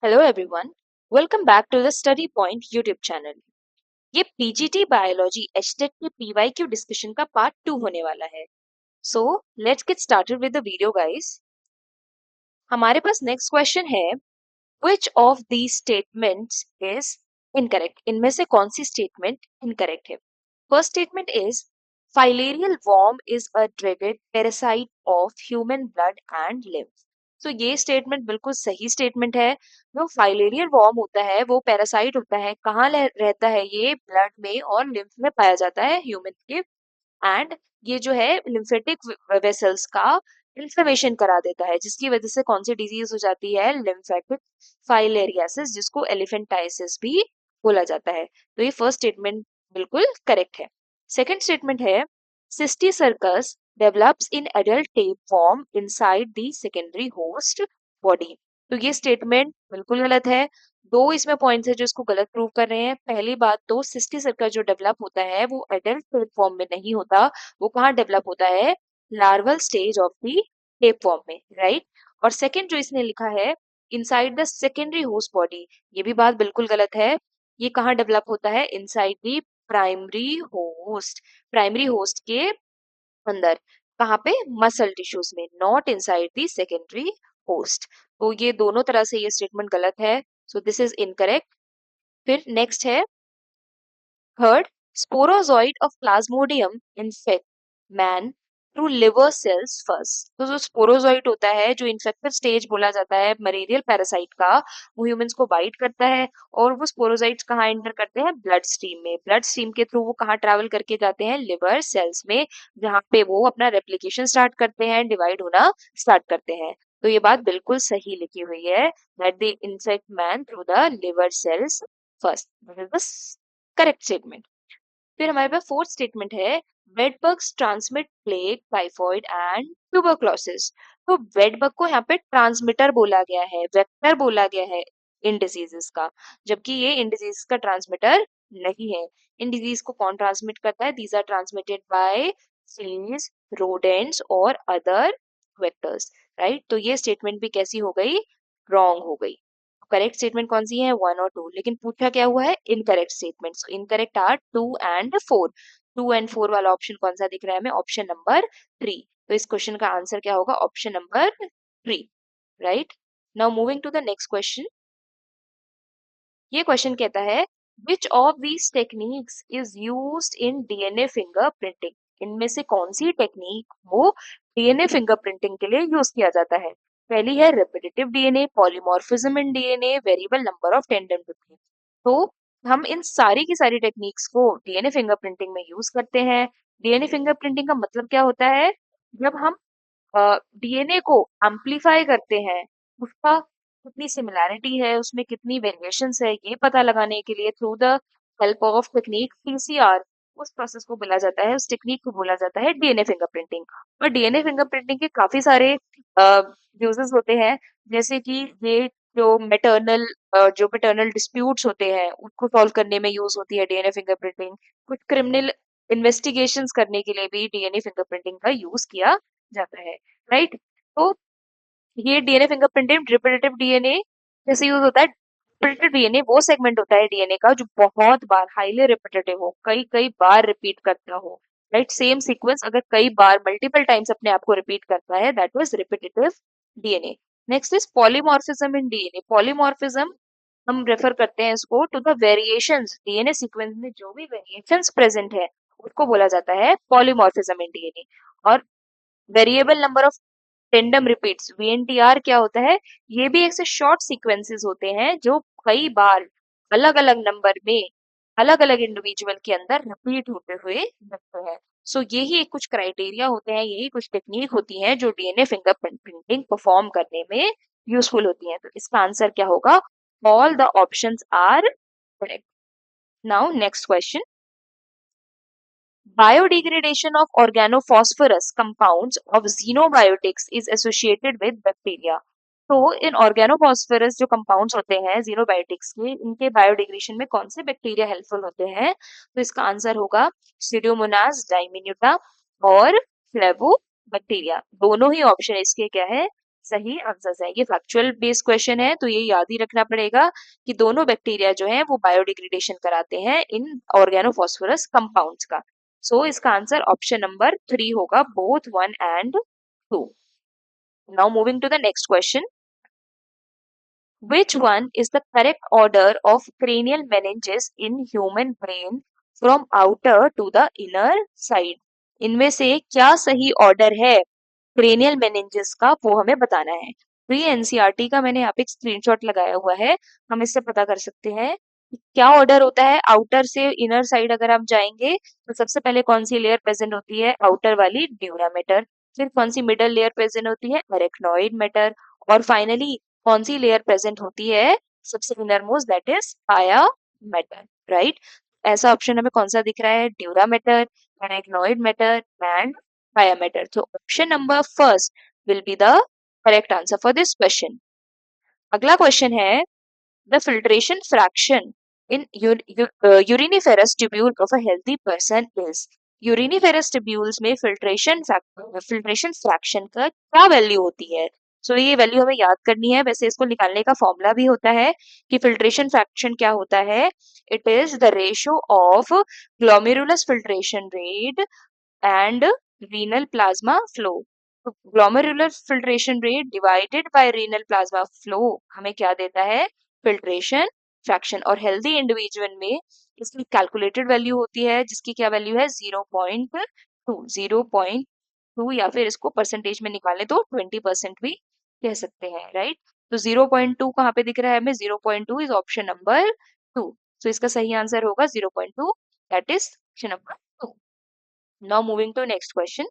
Hello everyone, welcome back to the study point YouTube channel. ये PGT biology HTET के PYQ discussion का part 2 होने वाला है। So let's get started with the video guys. हमारे पास नेक्स्ट क्वेश्चन है, which of these statements is incorrect? इनमें से कौन सी स्टेटमेंट इनकरेक्ट है? First statement is filarial worm is a dreaded parasite of human blood and lymph. तो ये स्टेटमेंट बिल्कुल सही स्टेटमेंट है। जो फाइलेरियल वॉर्म होता है वो पैरासाइट होता है। कहाँ रहता है? ये ब्लड में और लिम्फ में पाया जाता है ह्यूमन के। एंड ये जो है लिम्फेटिक वेसल्स का इन्फ्लेमेशन करा देता है, जिसकी वजह से कौन सी डिजीज हो जाती है? लिम्फेटिक फाइलेरियासिस, जिसको एलिफेंटाइसिस भी बोला जाता है। तो ये फर्स्ट स्टेटमेंट बिल्कुल करेक्ट है। सेकंड स्टेटमेंट है, cysticercus develops in adult tape form inside the secondary host body. तो ये स्टेटमेंट बिल्कुल गलत है। दो इसमें पॉइंट्स है जो इसको गलत प्रूव कर रहे हैं। पहली बात तो सिस्टिसर्कस जो डेवलप होता है वो एडल्ट टेप फॉर्म में नहीं होता। वो कहाँ डेवलप होता है? Larval stage of the tape form में, राइट। और सेकंड जो इसने लिखा है, inside the secondary host body, ये भी बात बिल्कुल गलत है। ये कहाँ डेवलप होता है? Inside the primary host, primary host के अंदर। कहाँ पे? मसल टिश्यूज में, not inside the secondary host. तो ये दोनों तरह से ये स्टेटमेंट गलत है। So this is incorrect. फिर नेक्स्ट है third, sporozoite of Plasmodium infect man through liver cells first. तो जो स्पोरोजॉइड होता है, जो इन्फेक्टिव स्टेज बोला जाता है मलेरियल पैरासाइट का, वो ह्यूमंस को बाइट करता है। और वो स्पोरोजॉइड्स कहाँ एंटर करते हैं? ब्लड स्ट्रीम में। ब्लड स्ट्रीम के थ्रू वो कहाँ ट्रैवल करके जाते हैं? लिवर सेल्स में, जहाँ पे वो अपना रेप्लिकेशन स्टार्ट करते हैं, डिवाइड होना स्टार्ट करते हैं। तो ये बात बिल्कुल सही लिखी हुई है, that they infect man through the liver cells first. This is the correct statement. फिर हमारे पास फोर्थ स्टेटमेंट है, bed bugs transmit plague, typhoid and tuberculosis. तो बेड बग को यहाँ पे ट्रांसमिटर बोला गया है, वेक्टर बोला गया है इन डिजीजेस का, जबकि ये इन डिजीज का ट्रांसमिटर नहीं है। इन डिजीज को कौन ट्रांसमिट करता है? These are transmitted by fleas, rodents और अदर वेक्टर्स, राइट। तो ये स्टेटमेंट भी कैसी हो गई? रॉन्ग हो गई। करेक्ट स्टेटमेंट कौन सी है? 1 और 2। लेकिन पूछा क्या हुआ है? Incorrect statement. So incorrect are 2 and 4। 2 and 4 वाला ऑप्शन कौन सा दिख रहा है हमें? Option number 3। तो इस क्वेश्चन का आंसर क्या होगा? Option number 3, right. Now moving to the next question. ये क्वेश्चन कहता है, which of these techniques is used in DNA fingerprinting? इनमें से कौन सी टेक्निक को डीएनए फिंगरप्रिंटिंग के लिए यूज किया जाता है? पहली है repetitive DNA, polymorphism in DNA, variable number of tandem repeat. तो हम इन सारी की सारी टेक्निक्स को डीएनए फिंगरप्रिंटिंग में यूज करते हैं। डीएनए फिंगरप्रिंटिंग का मतलब क्या होता है? जब हम डीएनए को एम्पलीफाई करते हैं, उसका कितनी सिमिलैरिटी है, उसमें कितनी वेरिएशंस है, ये पता लगाने के लिए through the help of technique PCR, उस प्रोसेस को बोला जाता है, उस टेक्निक को बोला जाता है डीएनए फिंगरप्रिंटिंग। और डीएनए फिंगरप्रिंटिंग के काफी सारे यूजेस होते हैं, जैसे कि ये जो पैटर्नल डिस्प्यूट्स होते हैं उसको सॉल्व करने में यूज होती है डीएनए फिंगरप्रिंटिंग। कुछ क्रिमिनल इन्वेस्टिगेशंस करने के लिए भी डीएनए फिंगरप्रिंटिंग का यूज किया जाता है, राइट। तो ये डीएनए फिंगरप्रिंटेड रिपीटेटिव डीएनए जैसे यूज होता है। रिपीटेटिव डीएनए वो सेगमेंट होता है डीएनए का जो बहुत बार, हाईली रिपीटेटिव हो, कई कई बार रिपीट करता हो, राइट। सेम सीक्वेंस अगर कई बार मल्टीपल टाइम्स अपने आप को रिपीट करता है, that was repetitive DNA. Next is polymorphism in DNA. Polymorphism हम रेफर करते हैं इसको to the variations, DNA sequence में जो भी वेरिएशंस प्रेजेंट है उसको बोला जाता है पॉलीमॉर्फिज्म इन डीएनए। और variable number of tandem repeats, VNTR क्या होता है? ये भी एक से शॉर्ट सीक्वेंसेस होते हैं जो कई बार अलग अलग नंबर में अलग अलग इंडिविजुअल के अंदर रिपीट होते हुए दिखते हैं। सो यही कुछ क्राइटेरिया होते हैं, यही कुछ टेक्निक होती हैं जो डीएनए फिंगरप्रिंटिंग परफॉर्म करने में यूजफुल होती हैं। तो इसका आंसर क्या होगा? All the options are correct. Now next question, biodegradation of organophosphorus compounds of xenobiotics is associated with bacteria। तो इन ऑर्गेनोफॉस्फोरस जो कंपाउंड्स होते हैं xenobiotics के, इनके बायोडिग्रेडेशन में कौन से बैक्टीरिया हेल्पफुल होते हैं? तो इसका आंसर होगा स्यूडोमोनास डाइमिन्यूटा और फ्लेवोबैक्टीरिया। दोनों ही ऑप्शन इसके क्या है? सही आंसर है। ये फैक्चुअल बेस्ड क्वेश्चन है, तो ये याद ही रखना पड़ेगा कि दोनों बैक्टीरिया जो है वो बायोडिग्रेडेशन कराते हैं इन ऑर्गेनोफॉस्फोरस कंपाउंड्स का। सो इसका आंसर ऑप्शन नंबर 3 होगा, both 1 and 2। Now moving to the next question, which one is the correct order of cranial meninges in human brain from outer to the inner side? इनमें से क्या सही order है cranial meninges का, वो हमें बताना है। तो ये एनसीईआरटी का मैंने यहाँ पे एक स्क्रीनशॉट लगाया हुआ है, हम इससे पता कर सकते हैं कि क्या ऑर्डर होता है। आउटर से इनर साइड अगर आप जाएंगे तो सबसे पहले कौन सी लेयर प्रेजेंट होती है, आउटर वाली ड्यूरामेटर। फिर कौन सी मिडल लेयर प्रेजेंट होती है, अरेक्नॉइड मैटर। और फाइनली कौन सी लेयर प्रेजेंट होती है सबसे इनर मोस्ट, दैट इज पाया मैटर, राइट। ऐसा ऑप्शन हमें कौन सा दिख रहा है, dura mater, arachnoid matter and पाया matter. So option number first will be the correct answer for this question. अगला क्वेश्चन है, the filtration fraction in uriniferous tubule of a healthy person is. Uriniferous tubules में filtration fraction का क्या value होती है। सो ये value हमें याद करनी है। वैसे इसको निकालने का फॉर्मूला भी होता है कि फिल्ट्रेशन फ्रैक्शन क्या होता है, it is the ratio of glomerulus filtration rate and renal plasma flow. तो glomerular filtration rate divided by renal plasma flow हमें क्या देता है, फिल्ट्रेशन फ्रैक्शन। और हेल्दी इंडिविजुअल में इसकी कैलकुलेटेड वैल्यू होती है जिसकी क्या वैल्यू है 0.2 या फिर इसको परसेंटेज में निकालें तो 20% भी कह सकते हैं, राइट। तो 0.2 कहाँ पे दिख रहा है हमें, 0.2 इज ऑप्शन नंबर 2। तो इसका सही आंसर होगा 0.2, that is option number 2। Now moving to next question.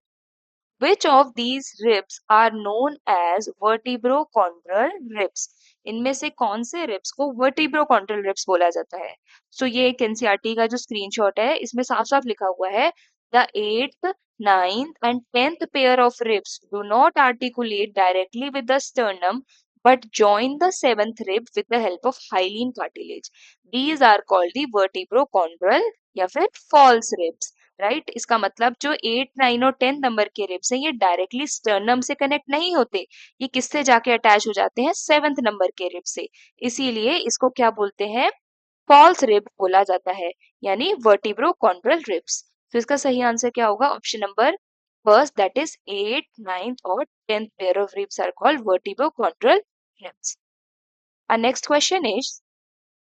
Which of these ribs are known as vertebrochondral ribs? इनमें से कौन से रिब्स को vertebrochondral ribs बोला जाता है। सो ये एक एनसीईआरटी का जो स्क्रीनशॉट है, इसमें साफ साफ लिखा हुआ है, the 8th, 9th and 10th pair of ribs do not articulate directly with the sternum but join the 7th rib with the help of hyaline cartilage. These are called the vertebrochondral या फिर false ribs, right. इसका मतलब जो 8, 9 और 10 number के ribs हैं ये directly sternum से कनेक्ट नहीं होते, ये किससे जाके अटैच हो जाते हैं, 7th नंबर के रिब से। इसीलिए इसको क्या बोलते हैं, फॉल्स रिब बोला जाता है, यानी वर्टिब्रोकॉन्ड्रल रिब्स। तो इसका सही आंसर क्या होगा, option number first, that is 8, 9 और 10th pair of ribs are called vertebrochondral ribs. Our next question is,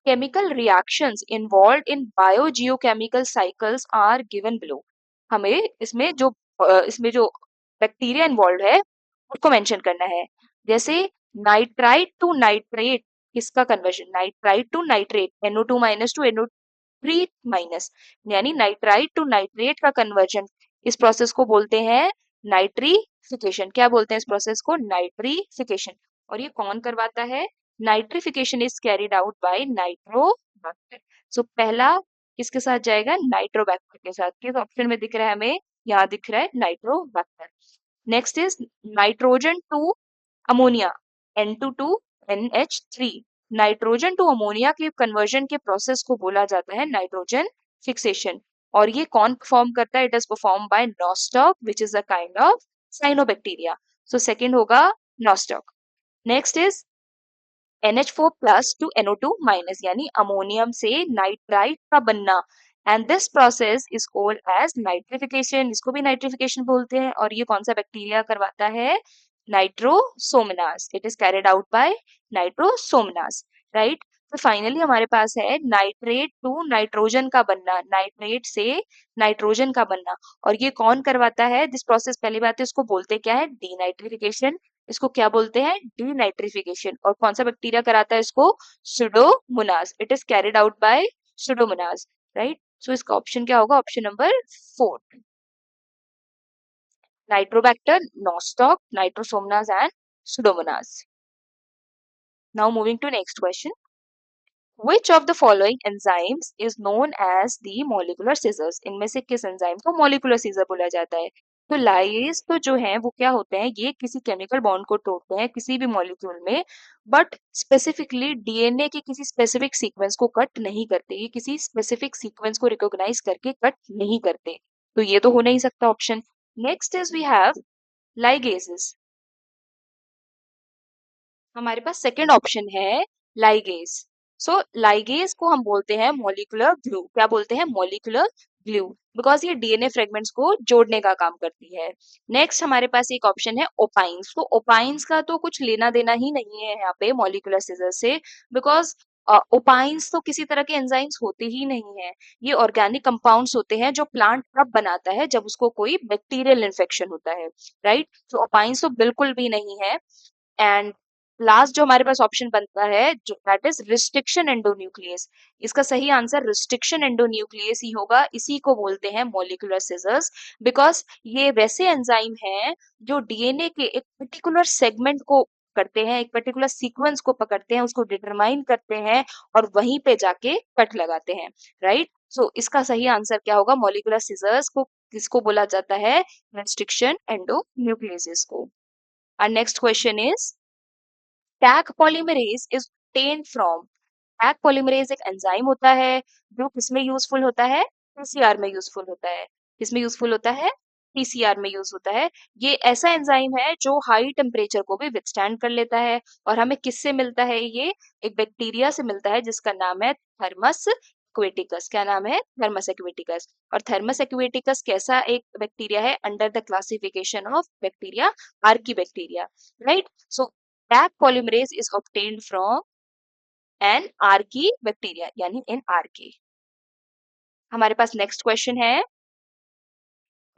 chemical reactions involved in biogeochemical cycles are given below. हमें इसमें जो बैक्टीरिया इन्वॉल्व है उसको मेंशन करना है। जैसे नाइट्राइट टू नाइट्रेट, किसका conversion, nitrite to nitrate, NO2 minus to NO3 minus, यानी नाइट्राइट टू नाइट्रेट का कन्वर्जन, इस प्रोसेस को बोलते हैं नाइट्रीफिकेशन। क्या बोलते हैं इस प्रोसेस को, नाइट्रीफिकेशन। और ये कौन करवाता है, nitrification is carried out by nitrobacter. So पहला किसके साथ जाएगा, नाइट्रोबैक्टर के साथ। किस ऑप्शन में दिख रहा है हमें, यहाँ दिख रहा है nitrobacter. Next is nitrogen to ammonia, N2NH3। Nitrogen to ammonia के कन्वर्जन के प्रोसेस को बोला जाता है नाइट्रोजन फिक्सेशन। और ये कौन परफॉर्म करता है, it is perform by nostoc which is a kind of cyanobacteria. So second होगा nostoc. Next is NH4 plus to NO2 minus, यानी अमोनियम से नाइट्राइट का बनना, and this process is called as nitrification. इसको भी nitrification बोलते हैं। और ये कौन सा बैक्टीरिया करवाता है, nitrosomonas, it is carried out by nitrosomonas, right. तो फाइनली हमारे पास है नाइट्रेट टू नाइट्रोजन का बनना, नाइट्रेट से नाइट्रोजन का बनना। और ये कौन करवाता है दिस प्रोसेस, पहली बात है इसको बोलते क्या है, डीनाइट्रिफिकेशन। इसको क्या बोलते हैं, डीनाइट्रिफिकेशन। और कौन सा बैक्टीरिया कराता है इसको, pseudomonas, it is carried out by pseudomonas, right. So इसका ऑप्शन क्या होगा, option number 4, nitrobacter, nostoc, nitrosomonas and pseudomonas. Now moving to next question, Which of the following enzymes is known as the molecular scissors? इनमें से किस enzyme को molecular scissor बोला जाता है। तो लाइस तो जो है वो क्या होते हैं, ये किसी केमिकल बॉन्ड को तोड़ते हैं किसी भी मॉलिक्यूल में, बट स्पेसिफिकली डीएनए के किसी स्पेसिफिक सीक्वेंस को कट नहीं करते, ये किसी स्पेसिफिक सीक्वेंस को रिकॉग्नाइज करके कट नहीं करते। तो ये तो हो नहीं सकता option. Next is we have ligases. हमारे पास सेकंड ऑप्शन है लाइगेज। सो लाइगेज को हम बोलते हैं मॉलिक्यूलर ग्लू। क्या बोलते हैं? मॉलिक्यूलर ग्लू, बिकॉज ये डीएनए फ्रेगमेंट्स को जोड़ने का काम करती है। नेक्स्ट हमारे पास एक ऑप्शन है ओपाइंस। तो ओपाइंस का तो कुछ लेना देना ही नहीं है यहाँ पे मॉलिक्यूलर सीजर से, बिकॉज ओपाइंस तो किसी तरह के एंजाइम्स होते ही नहीं है। ये ऑर्गेनिक कंपाउंड्स होते हैं जो प्लांट तब बनाता है जब उसको कोई बैक्टीरियल इन्फेक्शन होता है, राइट? तो ओपाइंस तो बिल्कुल भी नहीं है। एंड लास्ट जो हमारे पास ऑप्शन बनता है जो दैट इज रिस्ट्रिक्शन एंडोन्यूक्लियस। इसका सही आंसर रिस्ट्रिक्शन एंडोन्यूक्लियस ही होगा। इसी को बोलते हैं मॉलिक्यूलर सिजर्स, बिकॉज ये वैसे एंजाइम हैं जो डीएनए के एक पर्टिकुलर सेगमेंट को करते हैं, एक पर्टिकुलर सीक्वेंस को पकड़ते हैं, उसको डिटरमाइन करते हैं और वहीं पे जाके कट लगाते हैं, राइट? सो इसका सही आंसर क्या होगा? मॉलिक्यूलर सिजर्स को किसको बोला जाता है? रिस्ट्रिक्शन एंडोन्यूक्लियस को। Our next question is tag polymerase is obtained from. Tag polymerase एक एंजाइम होता है जो किसमें यूजफुल होता है? पीसीआर में यूजफुल होता है। किसमें यूजफुल होता है? पीसीआर में यूज होता है। ये ऐसा एंजाइम है जो हाई टेम्परेचर को भी विथस्टैंड कर लेता है। और हमें किससे मिलता है ये? एक बैक्टीरिया से मिलता है जिसका नाम है थर्मस एक्वेटिकस। क्या नाम है? Thermus aquaticus. और थर्मस एक्वेटिकस कैसा एक बैक्टीरिया है? Under the classification of bacteria archaebacteria, right? So Taq polymerase is obtained from an archaebacteria यानी एन आरके। हमारे पास नेक्स्ट क्वेश्चन है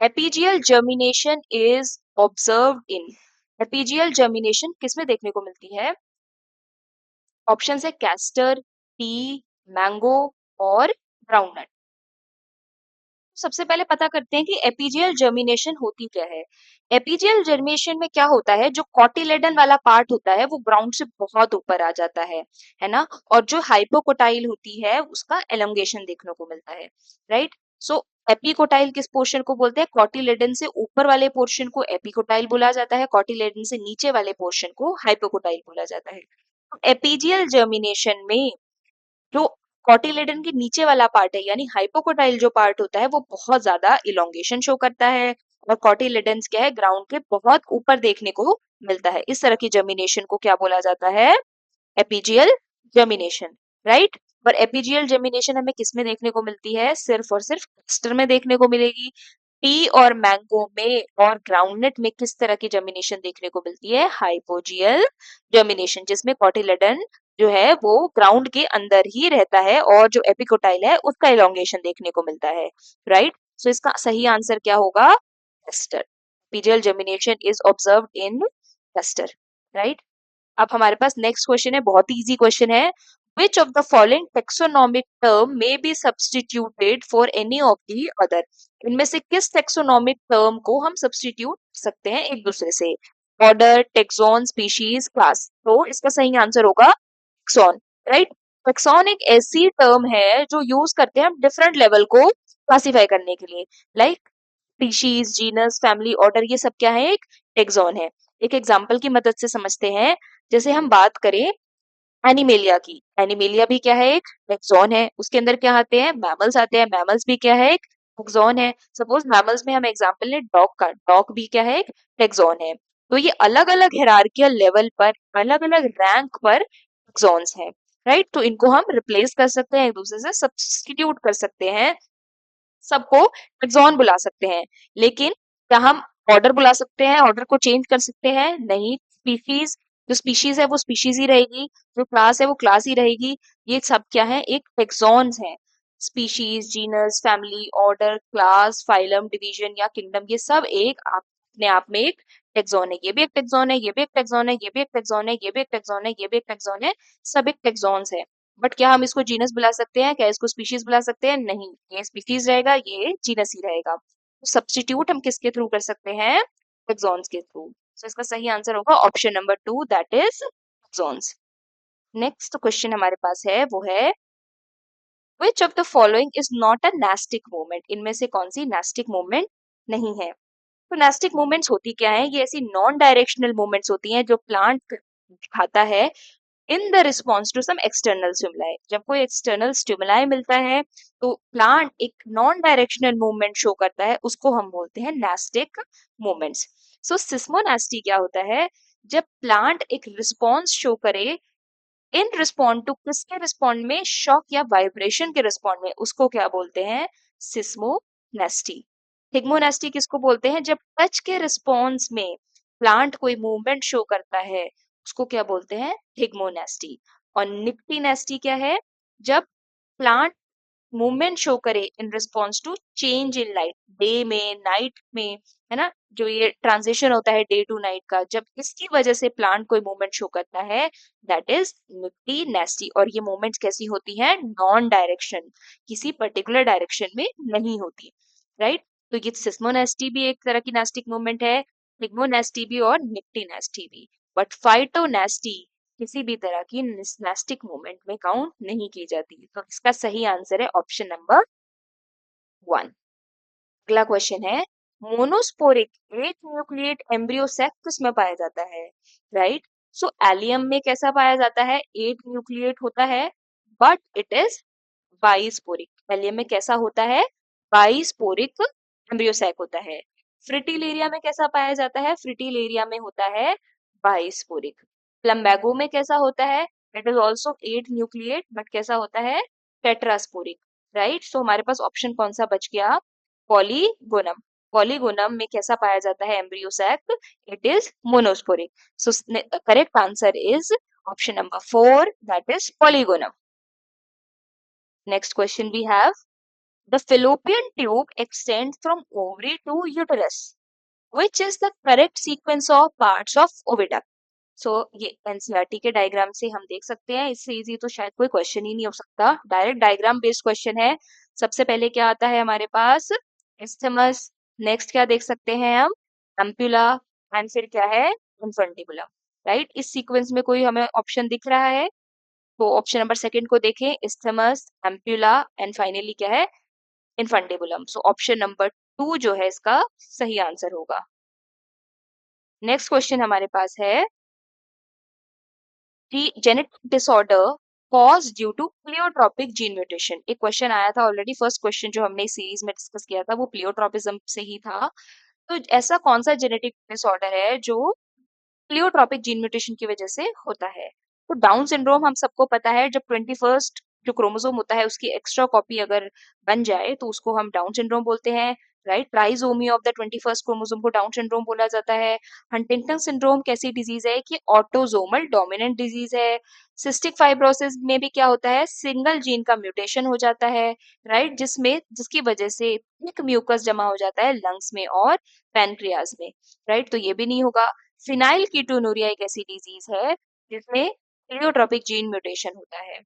epigeal germination is observed in. Epigeal germination किसमें देखने को मिलती है? ऑप्शन है कैस्टर, टी, मैंगो और ग्राउंडनट। सबसे पहले पता करते हैं कि एपीजियल जर्मिनेशन होती क्या है। एपीजियल जर्मिनेशन में क्या होता है? जो कॉटिलेडन वाला पार्ट होता है वो ग्राउंड से बहुत ऊपर आ जाता है ना? और जो हाइपोकोटाइल होती है उसका एलोंगेशन देखने को मिलता है, राइट? सो एपिकोटाइल किस पोर्शन को बोलते हैं? कॉटिलेडन से ऊपर वाले पोर्शन को एपिकोटाइल बोला जाता है, कॉटिलेडन से नीचे वाले पोर्शन को हाइपोकोटाइल बोला जाता है। एपीजियल जर्मिनेशन में जो कॉटिलेडन के नीचे वाला पार्ट है यानी हाइपोकोटाइल जो पार्ट होता है वो बहुत ज्यादा इलोंगेशन शो करता है। और कॉटिलेडन्स क्या है? ग्राउंड के बहुत ऊपर देखने को मिलता है। इस तरह की जर्मिनेशन को क्या बोला जाता है? Epigeal germination, right? पर एपीजियल जर्मिनेशन हमें किसमें देखने को मिलती है? सिर्फ और सिर्फ क्लस्टर में देखने को मिलेगी। टी और मैंगो में और ग्राउंडनट में किस तरह की जर्मिनेशन देखने को मिलती है? हाइपोजियल जर्मिनेशन, जिसमें कॉटिलेडन जो है वो ग्राउंड के अंदर ही रहता है और जो एपिकोटाइल है उसका इलोंगेशन देखने को मिलता है, राइट? सो इसका सही आंसर क्या होगा? Cluster. Epigeal germination is observed in cluster, right? अब हमारे पास नेक्स्ट क्वेश्चन है, बहुत ही इजी क्वेश्चन है। Which of the following taxonomic term may be substituted for any of the other? इनमें से किस taxonomic term को हम substitute कर सकते हैं एक दूसरे से? Order, tax on, species, class. तो इसका सही आंसर होगा टेक्सॉन, राइट? टेक्सॉन एक ऐसी टर्म है जो यूज करते हैं हम डिफरेंट लेवल को क्लासिफाई करने के लिए, like species, genus, family, order, ये सब क्या है? एक टेक्सॉन है। एक एग्जांपल की मदद से समझते हैं। जैसे हम बात करें एनिमेलिया की, एनिमेलिया भी क्या है? एक टेक्सॉन है। उसके अंदर क्या आते हैं? मैमल्स आते हैं, मैमल्स भी क्या है? एक टेक्सॉन है। सपोज मैमल्स में हम एग्जांपल लें डॉग का, डॉग भी क्या है? एक टेक्सॉन है। तो ये अलग अलग हिरार्कियल लेवल पर, अलग अलग रैंक पर टेक्सॉन्स हैं, राइट? तो इनको हम रिप्लेस कर सकते हैं, एक दूसरे से सब्स्टिट्यूट कर सकते हैं, सबको टेक्सॉन बुला सकते हैं। लेकिन क्या हम ऑर्डर बुला सकते हैं? ऑर्डर को चेंज कर सकते हैं? नहीं। स्पीशीज, जो स्पीशीज है वो स्पीशीज ही रहेगी, जो क्लास है वो क्लास ही रहेगी। ये सब क्या है? एक टेक्सॉन्स हैं। Species, genus, family, order, class, phylum, division या किंगडम, ये सब एक अपने आप में एक टेक्सॉन है। ये भी एक टेक्सॉन है, ये भी एक टेक्सॉन है, ये भी एक टेक्सॉन है, ये भी एक टेक्सॉन है, ये भी एक टेक्सॉन है। सब एक टेक्सॉन्स है। बट क्या हम इसको जीनस बुला सकते हैं? क्या इसको स्पीशीज बुला सकते हैं? नहीं। ये स्पीशीज रहेगा, ये जीनस ही रहेगा। तो सब्स्टिट्यूट हम किसके थ्रू कर सकते हैं? टेक्सॉन्स के थ्रू। तो इसका सही आंसर होगा option number 2, that is taxons. Next question हमारे पास है वो है which of the following is not a nastic movement. इनमें से कौन सी नेस्टिक मूवमेंट नहीं है? तो नेस्टिक मूवमेंट्स होती क्या है? ये ऐसी नॉन डायरेक्शनल मूवमेंट्स होती हैं जो प्लांट दिखाता है in the response to some external stimuli. जब कोई एक्सटर्नल स्टिमुलाई मिलता है तो प्लांट एक नॉन डायरेक्शनल मूवमेंट शो करता है, उसको हम बोलते हैं नेस्टिक मूवमेंट्स। सो सिस्मोनेस्टी क्या होता है? जब प्लांट एक रिस्पॉन्स शो करे इन रिस्पॉन्ड टू किसके रिस्पॉन्ड में, शॉक या वाइब्रेशन के रिस्पॉन्ड में, उसको क्या बोलते हैं, सिस्मोनेस्टी। हिग्मोनेस्टी किसको बोलते हैं, जब टच के रिस्पॉन्स में प्लांट कोई मूवमेंट शो करता है उसको क्या बोलते हैं, हिग्मोनेस्टी। और निक्टीनेस्टी क्या है, जब प्लांट मूवमेंट शो करे in response to change in light, day में नाइट में, है ना, जो ये ट्रांजिशन होता है डे टू नाइट का, जब इसकी वजह से प्लांट कोई मूवमेंट शो करता है, दैट इज निफ्टी नेस्टी। और ये मूवमेंट्स कैसी होती हैं, नॉन डायरेक्शन, किसी पर्टिकुलर डायरेक्शन में नहीं होती, राइट। तो ये सिस्मोनेस्टी भी एक तरह की नेस्टिक मूवमेंट है, हिग्मोनेस्टी भी और निफ्टी नेस्टी भी। बट फाइटोनेस्टी किसी भी तरह की नेस्टिक मूवमेंट में काउंट नहीं की जाती। तो इसका सही आंसर है ऑप्शन नंबर 1। अगला क्वेश्चन है, मोनोस्पोरिक एक न्यूक्लिएट एम्ब्रियो सैक किस में पाया जाता है, राइट। सो एलियम में कैसा पाया जाता है, एक न्यूक्लिएट होता है, बट इट इज बाइस्पोरिक। एलियम में कैसा होता है, बाइस्पोरिक एम्ब्रियो सैक होता है। फ्रिटिलेरिया में कैसा पाया जाता है, फ्रिटिलेरिया में होता है बाइस्पोरिक। प्लम्बैगो में कैसा होता है, it is also 8 nucleate but कैसा होता है, टेट्रास्पोरिक, राइट। सो हमारे पास ऑप्शन कौन सा बच गया, पॉलीगोनम। पॉलीगोनम में कैसा पाया जाता है embryo sac, it is monosporic. So correct answer is option number 4, that is polygonum. Next question we have, the fallopian tube extends from ovary to uterus. Which is the correct sequence of parts of oviduct? So ये NCERT के diagram से हम देख सकते हैं, इससे easy तो शायद कोई क्वेश्चन ही नहीं हो सकता, डायरेक्ट डायग्राम बेस्ड क्वेश्चन है। सबसे पहले क्या आता है हमारे पास, isthmus, नेक्स्ट क्या देख सकते हैं हम, एम्पुला, एंड फिर क्या है, इन्फंटिबुलम, राइट। इस सीक्वेंस में कोई हमें ऑप्शन दिख रहा है, तो ऑप्शन नंबर सेकंड को देखें, isthmus, एम्पुला एंड फाइनली क्या है, इन्फंटिबुलम। सो ऑप्शन नंबर 2 जो है इसका सही आंसर होगा। नेक्स्ट क्वेश्चन हमारे पास है, genetic disorder caused due to pleiotropic gene mutation. एक क्वेश्चन आया था ऑलरेडी, फर्स्ट क्वेश्चन जो हमने इस सीरीज में डिस्कस किया था वो प्लियोट्रोपिज्म से ही था। तो ऐसा कौन सा जेनेटिक डिसऑर्डर है जो प्लियोट्रोपिक जीन म्यूटेशन की वजह से होता है। तो डाउन सिंड्रोम हम सबको पता है, जब 21st जो क्रोमोसोम होता है उसकी एक्स्ट्रा कॉपी अगर बन जाए तो उसको हम डाउन सिंड्रोम बोलते हैं, right. Trisomy of the 21st chromosome को डाउन सिंड्रोम बोला जाता है। हंटिंगटन सिंड्रोम कैसी डिजीज है कि ऑटोजोमल डोमिनेंट डिजीज है। सिस्टिक फाइब्रोसिस में भी क्या होता है, सिंगल जीन का म्यूटेशन हो जाता है, राइट, जिसकी वजह से एक म्यूकस जमा हो जाता है लंग्स में और पैनक्रियाज में, राइट। तो ये भी नहीं होगा। फिनाइल कीटोनुरिया एक ऐसी डिजीज है जिसमें प्लियोट्रोपिक जीन म्यूटेशन होता है।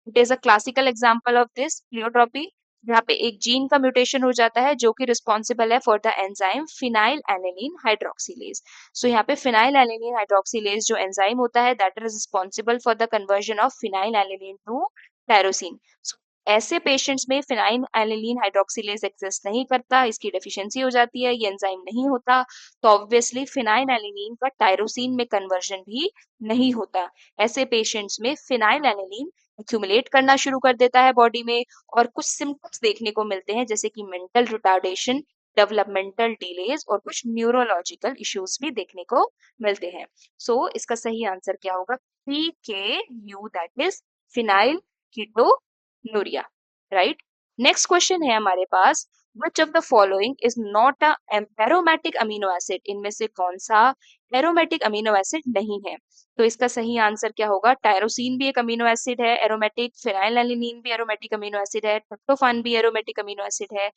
It is a classical example of this pleiotropy, जहाँ पे एक जीन का म्यूटेशन हो जाता है जो कि रिस्पॉन्सिबल है for the enzyme phenylalanine hydroxylase. So यहाँ पे फिनाइल एलानिन हाइड्रोक्सिलेज जो एंजाइम होता है that is responsible for the conversion of phenylalanine to tyrosine. ऐसे पेशेंट्स में फिनाइल एलानिन हाइड्रोक्सिलेज एक्सिस्ट नहीं करता, इसकी डेफिशिएंसी हो जाती है, ये एंजाइम नहीं होता, तो ऑब्वियसली फिनाइल एलानिन का टायरोसिन में कन्वर्जन भी नहीं होता। ऐसे पेशेंट्स में फिनाइल एलानिन एक्यूमुलेट करना शुरू कर देता है बॉडी में और कुछ सिम्टम्स देखने को मिलते हैं जैसे कि मेंटल रिटार्डेशन, डेवलपमेंटल डिलेज और कुछ न्यूरोलॉजिकल इश्यूज भी देखने को मिलते हैं। सो इसका सही आंसर क्या होगा, PKU, that is phenylketonuria, right. Next question है हमारे पास, which of the following is not a aromatic amino acid? इनमें से कौन सा एरोमेटिक अमीनो एसिड नहीं है। तो इसका सही आंसर क्या होगा, टायरोसिन भी एक अमीनो एसिड है एरोमेटिक, फिनाइलएलानिन भी एरोमेटिक अमीनो एसिड है, ट्रिप्टोफैन भी एरोमेटिक अमीनो एसिड है,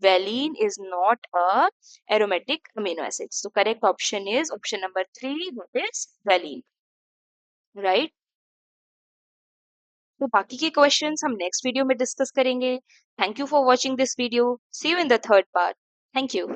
valine is not a aromatic amino acid. So correct option is option number 3, that is valine, right. तो बाकी के क्वेश्चंस हम नेक्स्ट वीडियो में डिस्कस करेंगे। Thank you for watching this video, see you in the third part. Thank you.